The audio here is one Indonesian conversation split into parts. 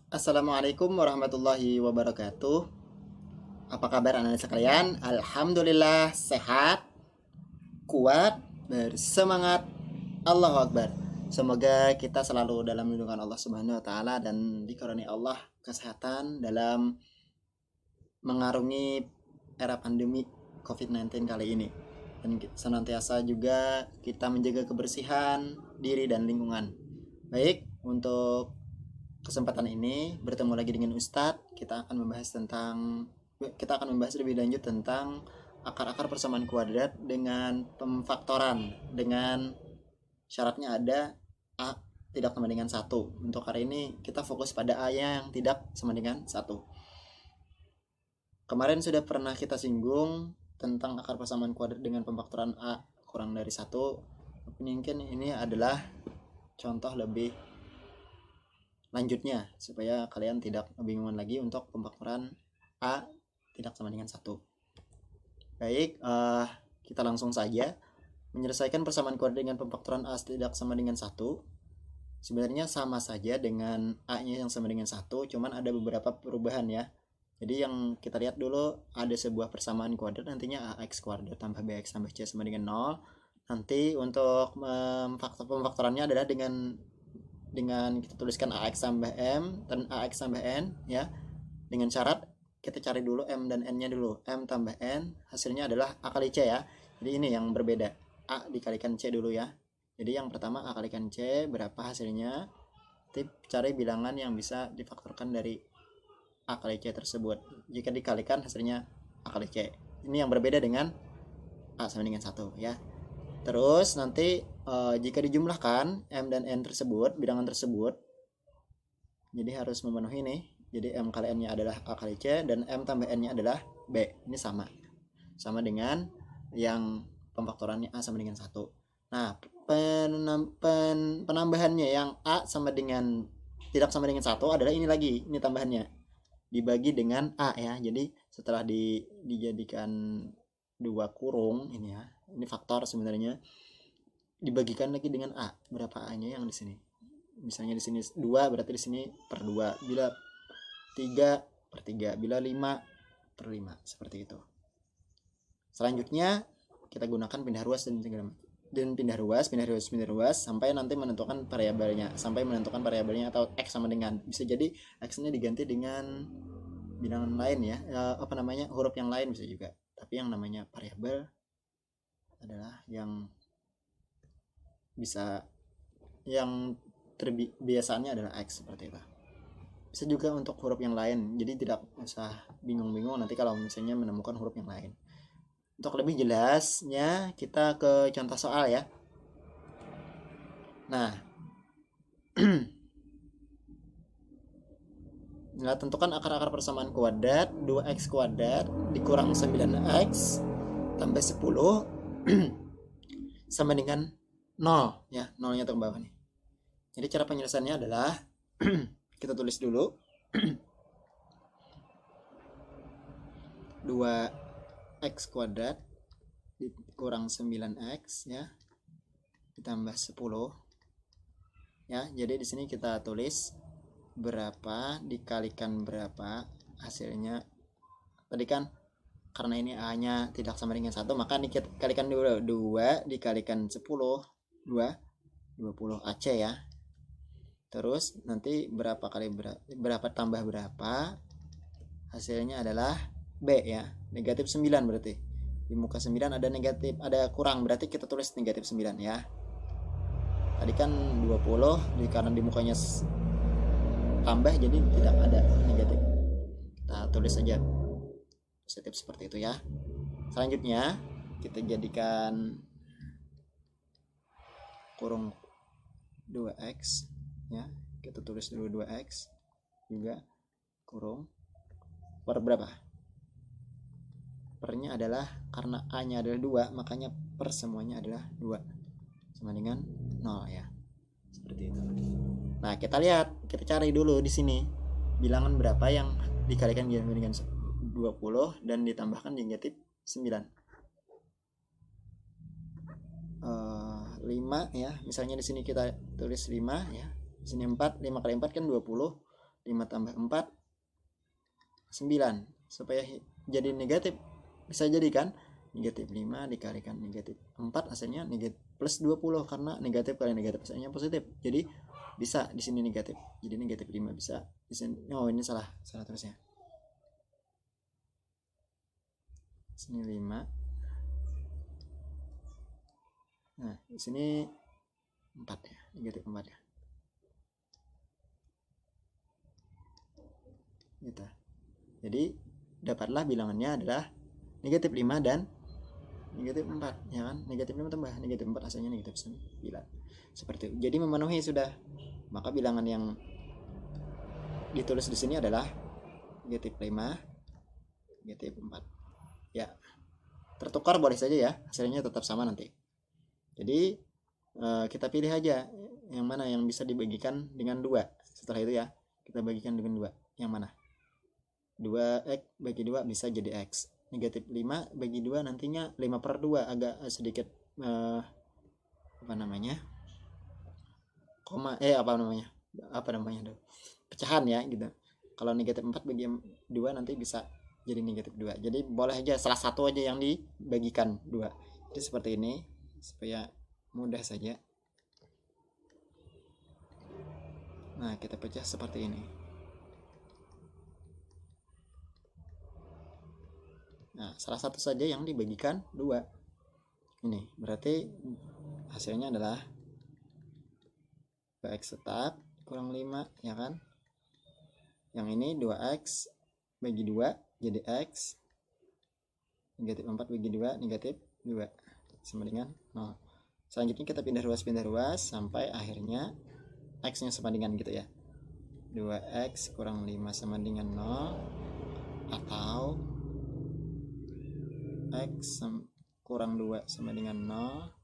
Assalamualaikum warahmatullahi wabarakatuh. Apa kabar anak-anak sekalian? Alhamdulillah sehat, kuat, bersemangat. Allahu Akbar. Semoga kita selalu dalam lindungan Allah Subhanahu wa taala dan dikaruniai Allah kesehatan dalam mengarungi era pandemi COVID-19 kali ini. Dan senantiasa juga kita menjaga kebersihan diri dan lingkungan. Baik, untuk kesempatan ini bertemu lagi dengan Ustadz. Kita akan membahas lebih lanjut tentang akar-akar persamaan kuadrat dengan pemfaktoran, dengan syaratnya ada A tidak sama dengan satu. Untuk hari ini kita fokus pada A yang tidak sama dengan satu. Kemarin sudah pernah kita singgung tentang akar persamaan kuadrat dengan pemfaktoran A kurang dari satu. Mungkin ini adalah contoh lebih lanjutnya supaya kalian tidak kebingungan lagi untuk pemfaktoran A tidak sama dengan satu. Baik, kita langsung saja menyelesaikan persamaan kuadrat dengan pemfaktoran A tidak sama dengan satu. Sebenarnya sama saja dengan A-nya yang sama dengan satu, cuman ada beberapa perubahan ya. Jadi yang kita lihat dulu, ada sebuah persamaan kuadrat nantinya AX kuadrat tambah BX tambah C sama dengan 0. Nanti untuk pemfaktorannya adalah dengan kita tuliskan AX tambah M dan AX tambah N ya. Dengan syarat kita cari dulu M dan N nya dulu. M tambah N hasilnya adalah A kali C ya. Jadi ini yang berbeda, A dikalikan C dulu ya. Jadi yang pertama A kalikan C, berapa hasilnya? Cari bilangan yang bisa difaktorkan dari A kali C tersebut. Jika dikalikan hasilnya A kali C. Ini yang berbeda dengan A sama dengan 1 ya. Terus nanti jika dijumlahkan M dan N tersebut, bilangan tersebut, jadi harus memenuhi nih. Jadi M kali N nya adalah A kali C dan M tambah N nya adalah B. Ini sama dengan yang pemfaktorannya A sama dengan 1. Nah, penambahannya yang A sama dengan tidak sama dengan 1 adalah ini lagi, ini tambahannya. Dibagi dengan A ya. Jadi setelah dijadikan dua kurung ini ya. Ini faktor sebenarnya. Dibagikan lagi dengan A. Berapa A-nya yang di sini? Misalnya di sini 2, berarti di sini per 2. Bila 3 per 3, bila 5 per 5, seperti itu. Selanjutnya kita gunakan pindah ruas dan pindah ruas sampai nanti menentukan variabelnya, atau X sama dengan, bisa jadi X nya diganti dengan bilangan lain ya, huruf yang lain bisa juga, tapi yang namanya variabel adalah yang bisa, yang biasanya adalah X, seperti itu. Bisa juga untuk huruf yang lain, jadi tidak usah bingung-bingung nanti kalau misalnya menemukan huruf yang lain. Untuk lebih jelasnya kita ke contoh soal ya. Nah, nah, tentukan akar-akar persamaan kuadrat 2x kuadrat dikurang 9x tambah 10 sama dengan 0 ya, 0-nya ke bawah nih. Jadi cara penyelesaiannya adalah kita tulis dulu 2x kuadrat dikurang 9x ya ditambah 10 ya. Jadi di sini kita tulis berapa dikalikan berapa hasilnya. Tadi kan karena ini A nya tidak sama dengan 1, maka dikalikan dulu 2 dikalikan 10, 20 AC ya. Terus nanti berapa kali berapa tambah berapa, hasilnya adalah B ya, negatif 9. Berarti di muka 9 ada negatif, ada kurang, berarti kita tulis negatif 9 ya. Tadi kan 20, karena di mukanya tambah jadi tidak ada negatif, kita tulis saja positif seperti itu ya. Selanjutnya kita jadikan kurung 2x ya, kita tulis dulu 2x juga kurung per berapa, pernya adalah karena A nya adalah 2, makanya per semuanya adalah 2 sama dengan 0 ya, seperti itu. Nah, kita lihat, kita cari dulu di sini bilangan berapa yang dikalikan dengan 20 dan ditambahkan negatif 9. 5 ya, misalnya di sini kita tulis 5 ya, di sini 4, 5 kali 4 kan 20, 5 tambah 4 9. Supaya jadi negatif, bisa jadi kan negatif 5 dikalikan negatif 4 hasilnya negatif plus 20, karena negatif kali negatif hasilnya positif. Jadi bisa di sini negatif, jadi negatif 5 bisa di sini. Oh, ini salah terusnya. Sini 5. Nah, di sini 4 ya, negatif 4 ya. Gitu. Jadi dapatlah bilangannya adalah negatif 5 dan negatif 4, ya kan? Negatif 5 tambah negatif 4 hasilnya negatif 9. Seperti itu. Jadi memenuhi sudah. Maka bilangan yang ditulis di sini adalah negatif 5, negatif 4. Ya. Tertukar boleh saja ya, hasilnya tetap sama nanti. Jadi kita pilih aja yang mana yang bisa dibagikan dengan 2. Setelah itu ya, kita bagikan dengan 2. Yang mana? 2x bagi 2 bisa jadi x. Negatif 5 bagi 2 nantinya 5/2, agak sedikit apa namanya, pecahan ya gitu. Kalau negatif 4 bagi 2 nanti bisa jadi negatif 2. Jadi boleh aja salah satu aja yang dibagikan 2. Jadi seperti ini supaya mudah saja. Nah, kita pecah seperti ini. Nah, salah satu saja yang dibagikan 2. Ini berarti hasilnya adalah 2x tetap kurang 5, ya kan? Yang ini 2x bagi 2 jadi x. Negatif 4 bagi 2 negatif 2 sama dengan 0. Selanjutnya kita pindah ruas sampai akhirnya x nya sama dengan gitu ya, 2x kurang 5 sama dengan 0, atau x kurang 2 sama dengan 0.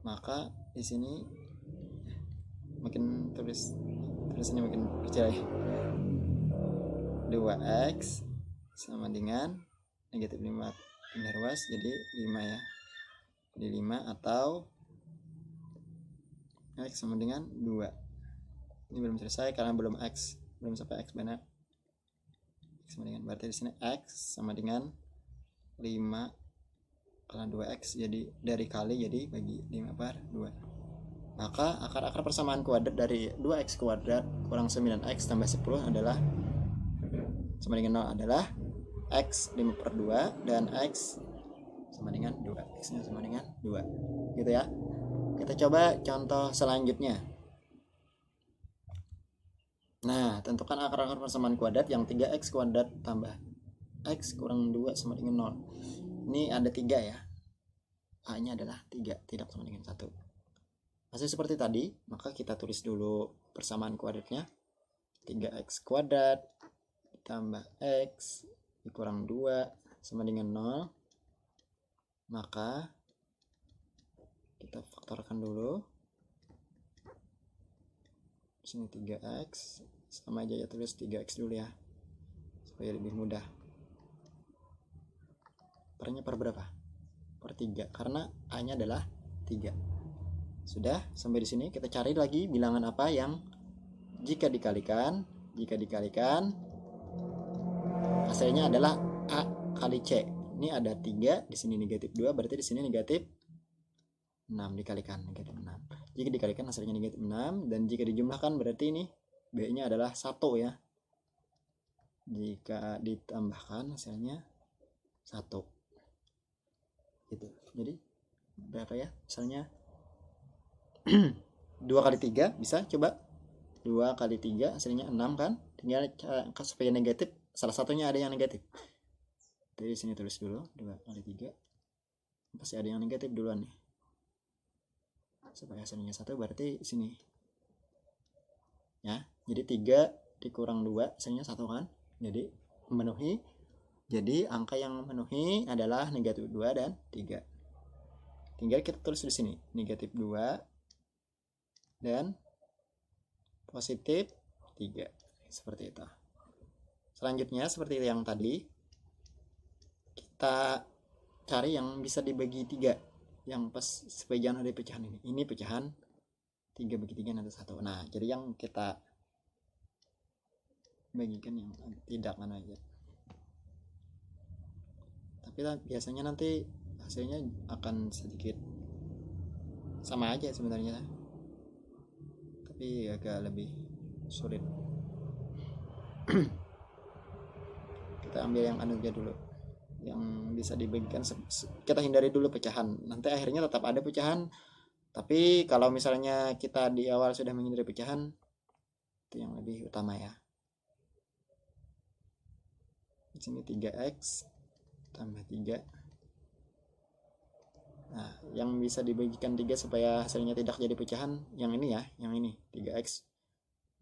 Maka di sini makin tulisannya makin kecil ya, 2x sama dengan negatif 5 pindah ruas jadi 5 ya, jadi 5, atau x sama dengan 2. Ini belum selesai karena belum sampai x benar. X sama dengan, berarti di sini x sama dengan 5 karena 2x jadi dari kali jadi bagi 5/2. Maka akar persamaan kuadrat dari 2x kuadrat kurang 9x tambah 10 adalah sama dengan 0 adalah x 5/2 dan x sama dengan 2. X nya sama dengan 2. Gitu ya. Kita coba contoh selanjutnya. Nah, tentukan akar persamaan kuadrat yang 3x kuadrat tambah x kurang 2 sama dengan 0. Ini ada 3 ya. A nya adalah 3, tidak sama dengan 1. Masih seperti tadi, maka kita tulis dulu persamaan kuadratnya. 3x kuadrat tambah x dikurang 2 sama dengan 0. Maka kita faktorkan dulu. Di sini 3x, sama aja ya, tulis 3x dulu ya, supaya lebih mudah. Pernya per berapa? Per 3, karena A-nya adalah 3. Sudah, sampai di sini kita cari lagi bilangan apa yang jika dikalikan hasilnya adalah A kali C. Ini ada 3, di sini negatif 2, berarti di sini negatif 6 dikalikan negatif 6. Jika dikalikan hasilnya negatif 6, dan jika dijumlahkan berarti ini B-nya adalah 1 ya. Jika ditambahkan hasilnya 1. Gitu. Jadi berapa ya? Misalnya 2 kali 3 bisa coba. 2 kali 3 hasilnya 6 kan? Tinggal supaya negatif, salah satunya ada yang negatif. Jadi sini tulis dulu 2 kali 3. Pasti ada yang negatif duluan nih. Supaya hasilnya 1 berarti sini. Ya, jadi 3 dikurang 2 hasilnya 1 kan? Jadi memenuhi. Jadi angka yang memenuhi adalah negatif 2 dan 3. Tinggal kita tulis di sini negatif 2 dan positif 3. Seperti itu. Selanjutnya seperti yang tadi, kita cari yang bisa dibagi 3, yang pas sebagian ada pecahan ini. Ini pecahan 3 bagi 3 nanti 1. Nah, jadi yang kita bagikan yang tidak mana aja. Tapi biasanya nanti hasilnya akan sedikit sama aja sebenarnya, tapi agak lebih sulit. Kita ambil yang anu aja dulu, yang bisa dibagikan. Kita hindari dulu pecahan, nanti akhirnya tetap ada pecahan. Tapi kalau misalnya kita di awal sudah menghindari pecahan, itu yang lebih utama ya. Di sini 3x tambah 3. Nah, yang bisa dibagikan 3 supaya hasilnya tidak jadi pecahan, yang ini ya, yang ini 3x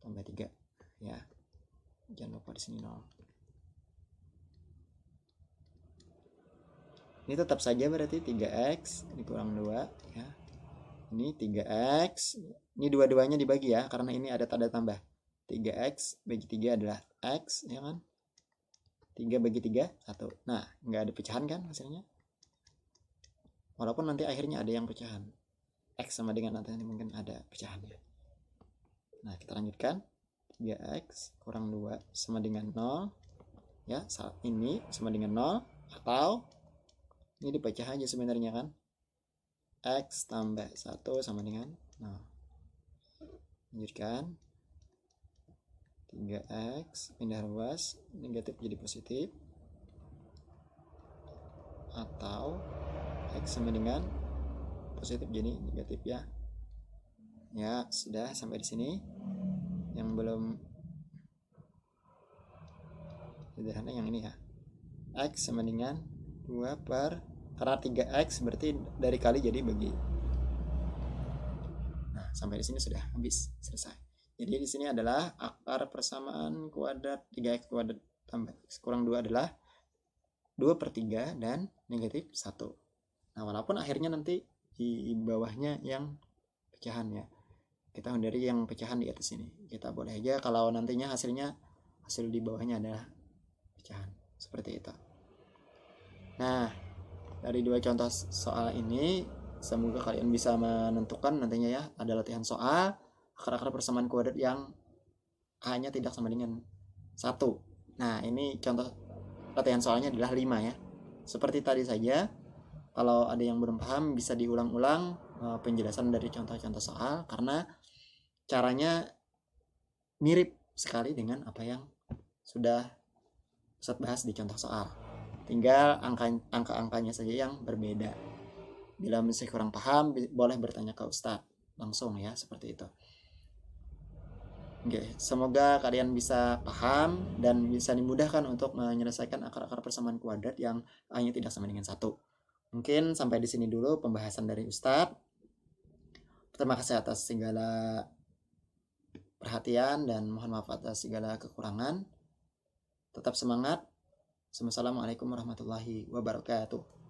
tambah 3 ya. Jangan lupa di sini 0. Ini tetap saja berarti 3x dikurang 2 ya. Ini 3x, ini dua-duanya dibagi ya, karena ini ada tanda tambah. 3x bagi 3 adalah x ya kan. 3 bagi 3 1. Nah, nggak ada pecahan kan hasilnya. Walaupun nanti akhirnya ada yang pecahan. X sama dengan nanti mungkin ada pecahannya. Nah, kita lanjutkan. 3x kurang 2 sama dengan 0. Ya, saat ini sama dengan 0. Atau ini dipecah aja sebenarnya kan. X tambah 1 sama dengan 0. Lanjutkan. 3x pindah ruas, negatif jadi positif. Atau x sama dengan positif jadi negatif ya. Ya, sudah sampai di sini. Yang belum sederhana yang ini ya. X sama dengan 2 per, karena 3x berarti dari kali jadi bagi. Nah, sampai di sini sudah habis, selesai. Jadi di sini adalah akar persamaan kuadrat 3x kuadrat tambah x kurang 2 adalah 2 per 3 dan negatif 1. Nah, walaupun akhirnya nanti di bawahnya yang pecahan ya. Kita hindari yang pecahan di atas ini. Kita boleh aja kalau nantinya hasil di bawahnya adalah pecahan. Seperti itu. Nah, dari dua contoh soal ini, semoga kalian bisa menentukan nantinya ya. Ada latihan soal akar-akar persamaan kuadrat yang A-nya tidak sama dengan 1. Nah, ini contoh latihan soalnya adalah 5 ya. Seperti tadi saja, kalau ada yang belum paham bisa diulang-ulang penjelasan dari contoh-contoh soal, karena caranya mirip sekali dengan apa yang sudah Ustadz bahas di contoh soal. Tinggal angka-angkanya saja yang berbeda. Bila masih kurang paham, boleh bertanya ke Ustadz langsung ya, seperti itu. Oke, semoga kalian bisa paham dan bisa dimudahkan untuk menyelesaikan akar-akar persamaan kuadrat yang A-nya tidak sama dengan 1. Mungkin sampai di sini dulu pembahasan dari Ustadz. Terima kasih atas segala perhatian dan mohon maaf atas segala kekurangan. Tetap semangat. Assalamualaikum warahmatullahi wabarakatuh.